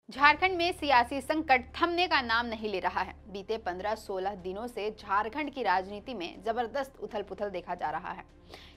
झारखंड में सियासी संकट थमने का नाम नहीं ले रहा है। बीते 15-16 दिनों से झारखंड की राजनीति में जबरदस्त उथल-पुथल देखा जा रहा है।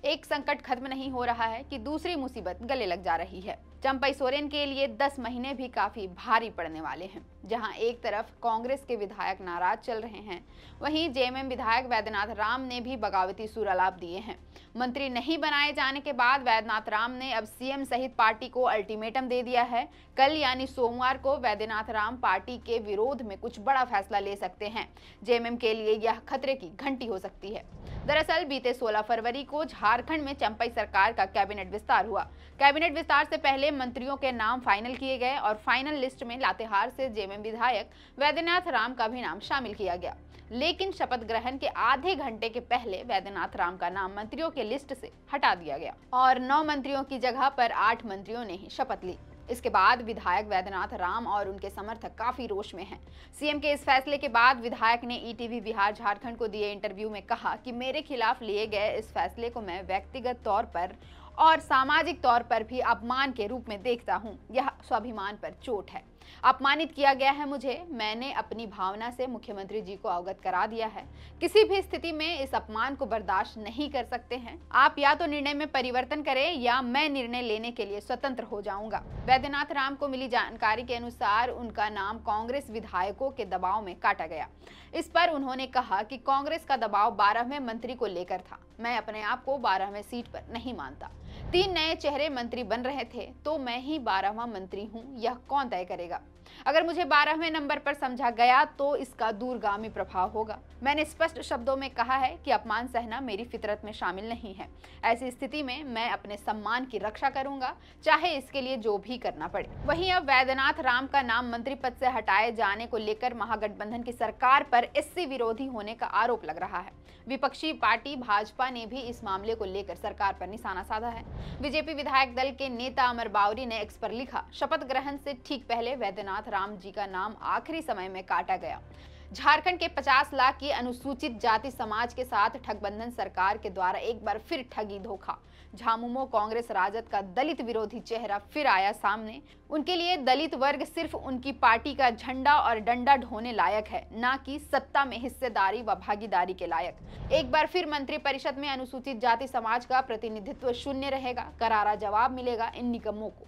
एक संकट खत्म नहीं हो रहा है कि दूसरी मुसीबत गले लग जा रही है। चंपई सोरेन के लिए 10 महीने भी काफी भारी पड़ने वाले हैं। जहां एक तरफ कांग्रेस के विधायक नाराज चल रहे हैं, वहीं जेएमएम विधायक वैद्यनाथ राम ने भी बगावती सुर आलाप दिए हैं। मंत्री नहीं बनाए जाने के बाद वैद्यनाथ राम ने अब सीएम सहित पार्टी को अल्टीमेटम दे दिया है। कल यानी सोमवार को वैद्यनाथ राम पार्टी के विरोध में कुछ बड़ा फैसला ले सकते हैं। जेएमएम के लिए यह खतरे की घंटी हो सकती है। दरअसल बीते 16 फरवरी को झारखंड में चंपई सरकार का कैबिनेट विस्तार हुआ। कैबिनेट विस्तार से पहले मंत्रियों के नाम फाइनल किए गए और फाइनल लिस्ट में लातेहार से जेएमएम विधायक वैद्यनाथ राम का भी नाम शामिल किया गया। लेकिन शपथ ग्रहण के आधे घंटे के पहले वैद्यनाथ राम का नाम मंत्रियों के लिस्ट से हटा दिया गया और 9 मंत्रियों की जगह पर 8 मंत्रियों ने ही शपथ ली। इसके बाद विधायक वैद्यनाथ राम और उनके समर्थक काफी रोष में हैं। सीएम के इस फैसले के बाद विधायक ने ईटीवी बिहार झारखंड को दिए इंटरव्यू में कहा कि मेरे खिलाफ लिए गए इस फैसले को मैं व्यक्तिगत तौर पर और सामाजिक तौर पर भी अपमान के रूप में देखता हूं। यह स्वाभिमान पर चोट है। अपमानित किया गया है मुझे। मैंने अपनी भावना से मुख्यमंत्री जी को अवगत करा दिया है। किसी भी स्थिति में इस अपमान को बर्दाश्त नहीं कर सकते हैं। आप या तो निर्णय में परिवर्तन करें या मैं निर्णय लेने के लिए स्वतंत्र हो जाऊंगा। वैद्यनाथ राम को मिली जानकारी के अनुसार उनका नाम कांग्रेस विधायकों के दबाव में काटा गया। इस पर उन्होंने कहा कि कांग्रेस का दबाव 12वें मंत्री को लेकर था। मैं अपने आप को 12वें सीट पर नहीं मानता। 3 नए चेहरे मंत्री बन रहे थे तो मैं ही 12वां मंत्री हूं, यह कौन तय करेगा। अगर मुझे 12वें नंबर पर समझा गया तो इसका दूरगामी प्रभाव होगा। मैंने स्पष्ट शब्दों में कहा है कि अपमान सहना मेरी फितरत में शामिल नहीं है। ऐसी स्थिति में मैं अपने सम्मान की रक्षा करूंगा, चाहे इसके लिए जो भी करना पड़े। वहीं अब वैद्यनाथ राम का नाम मंत्री पद से हटाए जाने को लेकर महागठबंधन की सरकार पर एससी विरोधी होने का आरोप लग रहा है। विपक्षी पार्टी भाजपा ने भी इस मामले को लेकर सरकार पर निशाना साधा है। बीजेपी विधायक दल के नेता अमर बावरी ने एक्स पर लिखा, शपथ ग्रहण से ठीक पहले वैद्यनाथ राम जी का नाम आखिरी समय में काटा गया। झारखंड के 50 लाख की अनुसूचित जाति समाज के साथ ठगबंधन सरकार के द्वारा एक बार फिर ठगी धोखा। झामुमो कांग्रेस राजद का दलित विरोधी चेहरा फिर आया सामने। उनके लिए दलित वर्ग सिर्फ उनकी पार्टी का झंडा और डंडा ढोने लायक है, ना कि सत्ता में हिस्सेदारी व भागीदारी के लायक। एक बार फिर मंत्रिपरिषद में अनुसूचित जाति समाज का प्रतिनिधित्व शून्य रहेगा। करारा जवाब मिलेगा इन निकम्मों को।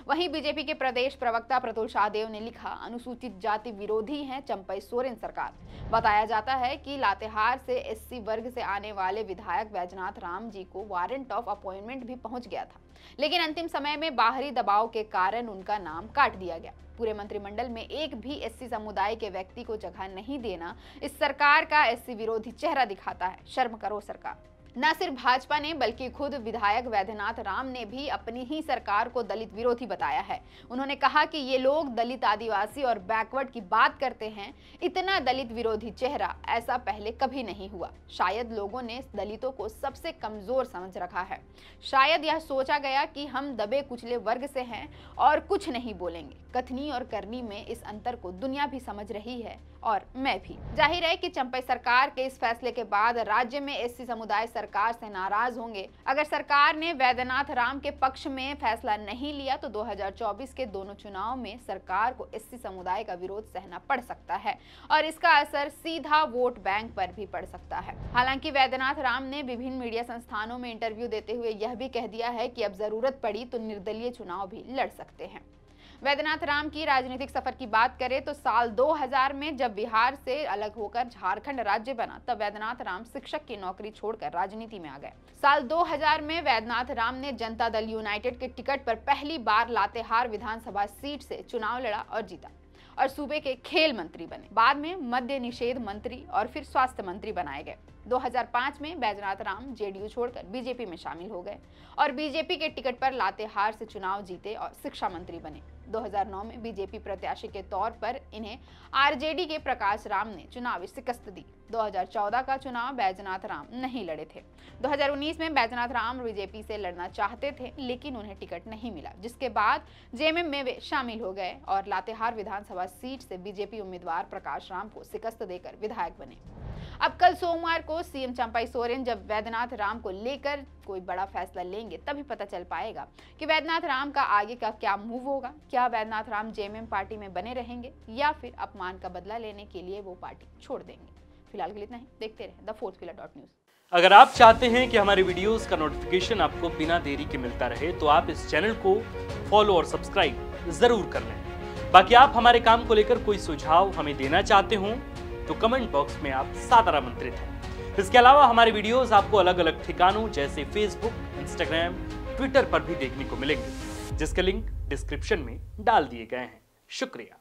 वहीं बीजेपी के प्रदेश प्रवक्ता प्रतुल शाहदेव ने लिखा, अनुसूचित जाति विरोधी हैं चंपई सोरेन सरकार। बताया जाता है कि लातेहार से एससी वर्ग से आने वाले विधायक वैद्यनाथ राम जी को वारंट ऑफ अपॉइंटमेंट भी पहुंच गया था, लेकिन अंतिम समय में बाहरी दबाव के कारण उनका नाम काट दिया गया। पूरे मंत्रिमंडल में एक भी एससी समुदाय के व्यक्ति को जगह नहीं देना इस सरकार का एससी विरोधी चेहरा दिखाता है। शर्म करो सरकार। न सिर्फ भाजपा ने बल्कि खुद विधायक वैद्यनाथ राम ने भी अपनी ही सरकार को दलित विरोधी बताया है। उन्होंने कहा कि ये लोग दलित, आदिवासी और बैकवर्ड की बात करते हैं। इतना दलित विरोधी चेहरा ऐसा पहले कभी नहीं हुआ। शायद लोगों ने दलितों को सबसे कमजोर समझ रखा है। शायद यह सोचा गया कि हम दबे कुचले वर्ग से हैं और कुछ नहीं बोलेंगे। कथनी और करनी में इस अंतर को दुनिया भी समझ रही है और मैं भी। जाहिर है कि चंपई सरकार के इस फैसले के बाद राज्य में एससी समुदाय सरकार से नाराज होंगे। अगर सरकार ने वैद्यनाथ राम के पक्ष में फैसला नहीं लिया तो 2024 के दोनों चुनाव में सरकार को एससी समुदाय का विरोध सहना पड़ सकता है और इसका असर सीधा वोट बैंक पर भी पड़ सकता है। हालांकि वैद्यनाथ राम ने विभिन्न मीडिया संस्थानों में इंटरव्यू देते हुए यह भी कह दिया है कि अब जरूरत पड़ी तो निर्दलीय चुनाव भी लड़ सकते हैं। वैद्यनाथ राम की राजनीतिक सफर की बात करें तो साल 2000 में जब बिहार से अलग होकर झारखंड राज्य बना तब वैद्यनाथ राम शिक्षक की नौकरी छोड़कर राजनीति में आ गए। साल 2000 में वैद्यनाथ राम ने जनता दल यूनाइटेड के टिकट पर पहली बार लातेहार विधानसभा सीट से चुनाव लड़ा और जीता और सूबे के खेल मंत्री बने। बाद में मद्य निषेध मंत्री और फिर स्वास्थ्य मंत्री बनाए गए। 2005 में वैद्यनाथ राम जेडीयू छोड़कर बीजेपी में शामिल हो गए और बीजेपी के टिकट पर लातेहार से चुनाव जीते और शिक्षा मंत्री बने। 2009 में बीजेपी प्रत्याशी के तौर पर इन्हें आरजेडी के प्रकाश राम ने चुनावी शिकस्त दी। 2014 का चुनाव बैजनाथ राम नहीं लड़े थे। 2019 में बैजनाथ राम बीजेपी से लड़ना चाहते थे लेकिन उन्हें टिकट नहीं मिला, जिसके बाद जेएमएम में वे शामिल हो गए और लातेहार विधानसभा सीट से बीजेपी उम्मीदवार प्रकाश राम को शिकस्त देकर विधायक बने। अब कल सोमवार को सीएम चंपाई सोरेन जब वैद्यनाथ राम को लेकर कोई बड़ा फैसला लेंगे तभी पता चल पाएगा कि वैद्यनाथ राम का आगे का क्या मूव होगा। क्या वैद्यनाथ राम जेएमएम पार्टी में बने रहेंगे या फिर अपमान का बदला लेने के लिए वो पार्टी छोड़ देंगे। फिलहाल के लिए इतना ही। देखते रहे द फोर्थ पिलर .न्यूज। अगर आप चाहते हैं कि हमारे वीडियोस का नोटिफिकेशन आपको बिना देरी के मिलता रहे तो आप इस चैनल को फॉलो और सब्सक्राइब जरूर कर लें। बाकी आप हमारे काम को लेकर कोई सुझाव हमें देना चाहते हो तो कमेंट बॉक्स में आप सादर आमंत्रित हैं। इसके अलावा हमारे वीडियोस आपको अलग अलग ठिकानों जैसे फेसबुक, इंस्टाग्राम, ट्विटर पर भी देखने को मिलेंगे, जिसके लिंक डिस्क्रिप्शन में डाल दिए गए हैं। शुक्रिया।